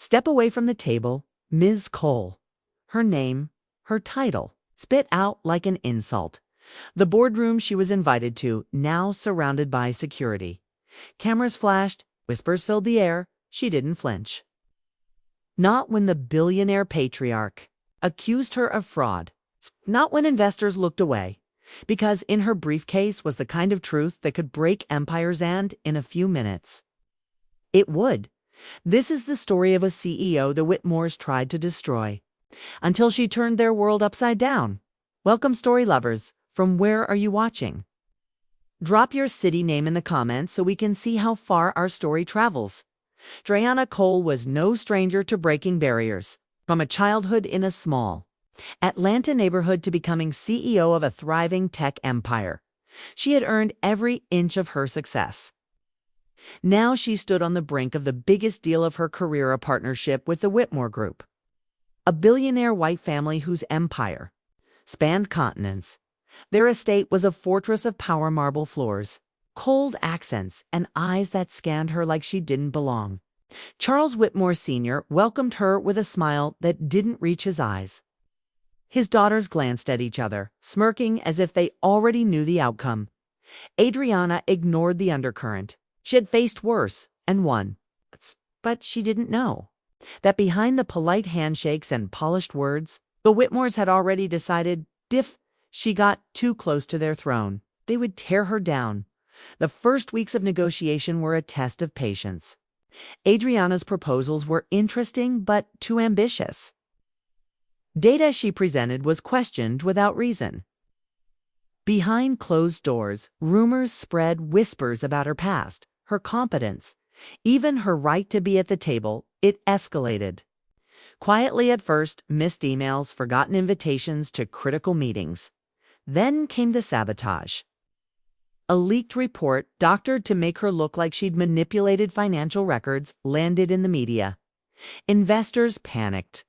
Step away from the table, Ms. Cole. Her name, her title, spit out like an insult. The boardroom she was invited to, now surrounded by security. Cameras flashed, whispers filled the air. She didn't flinch. Not when the billionaire patriarch accused her of fraud. Not when investors looked away. Because in her briefcase was the kind of truth that could break empires and in a few minutes. It would. This is the story of a CEO the Whitmores tried to destroy, until she turned their world upside down. Welcome, story lovers. From where are you watching? Drop your city name in the comments so we can see how far our story travels. Drayana Cole was no stranger to breaking barriers, from a childhood in a small Atlanta neighborhood to becoming CEO of a thriving tech empire. She had earned every inch of her success. Now she stood on the brink of the biggest deal of her career, a partnership with the Whitmore Group, a billionaire white family whose empire spanned continents. Their estate was a fortress of power, marble floors, cold accents, and eyes that scanned her like she didn't belong. Charles Whitmore Sr. welcomed her with a smile that didn't reach his eyes. His daughters glanced at each other, smirking as if they already knew the outcome. Adriana ignored the undercurrent. She had faced worse and won. But she didn't know that behind the polite handshakes and polished words, the Whitmores had already decided if she got too close to their throne, they would tear her down. The first weeks of negotiation were a test of patience. Adriana's proposals were interesting but too ambitious. Data she presented was questioned without reason. Behind closed doors, rumors spread, whispers about her past, her competence, even her right to be at the table. It escalated. Quietly at first, missed emails, forgotten invitations to critical meetings. Then came the sabotage. A leaked report, doctored to make her look like she'd manipulated financial records, landed in the media. Investors panicked.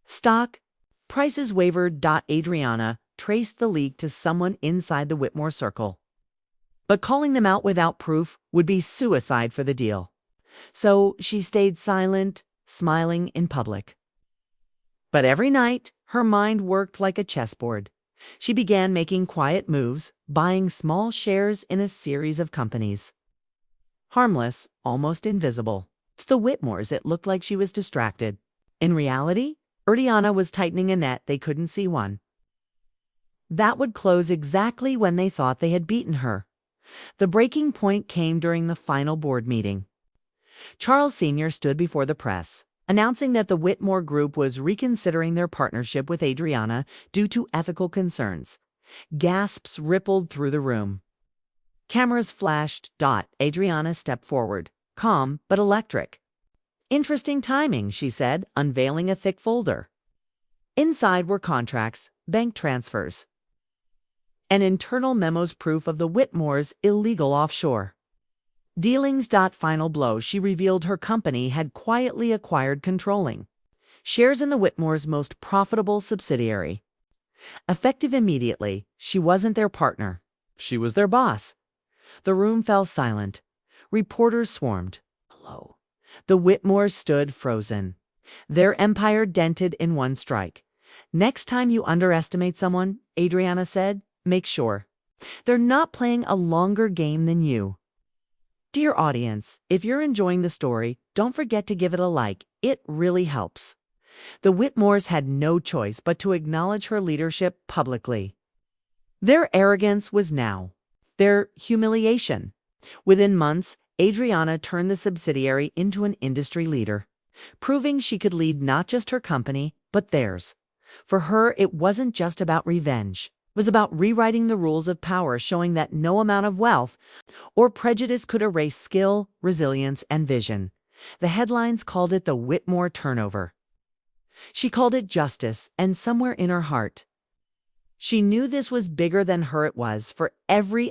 Stock prices wavered. Adriana traced the leak to someone inside the Whitmore circle. But calling them out without proof would be suicide for the deal. So she stayed silent, smiling in public. But every night, her mind worked like a chessboard. She began making quiet moves, buying small shares in a series of companies. Harmless, almost invisible. To the Whitmores, it looked like she was distracted. In reality, Adriana was tightening a net they couldn't see one. That would close exactly when they thought they had beaten her. The breaking point came during the final board meeting. Charles Sr. stood before the press, announcing that the Whitmore Group was reconsidering their partnership with Adriana due to ethical concerns. Gasps rippled through the room. Cameras flashed. Adriana stepped forward, calm but electric. Interesting timing, she said, unveiling a thick folder. Inside were contracts, bank transfers, and internal memos, proof of the Whitmores' illegal offshore dealings. Final blow, she revealed her company had quietly acquired controlling shares in the Whitmores' most profitable subsidiary. Effective immediately, she wasn't their partner. She was their boss. The room fell silent. Reporters swarmed. Hello. The Whitmores stood frozen, their empire dented in one strike. Next time you underestimate someone, Adriana said, make sure they're not playing a longer game than you. Dear audience, if you're enjoying the story, don't forget to give it a like. It really helps. The Whitmores had no choice but to acknowledge her leadership publicly. Their arrogance was now their humiliation. Within months, Adriana turned the subsidiary into an industry leader, proving she could lead not just her company, but theirs. For her, it wasn't just about revenge. It was about rewriting the rules of power, showing that no amount of wealth or prejudice could erase skill, resilience, and vision. The headlines called it the Whitmore turnover. She called it justice, and somewhere in her heart, she knew this was bigger than her. It was for every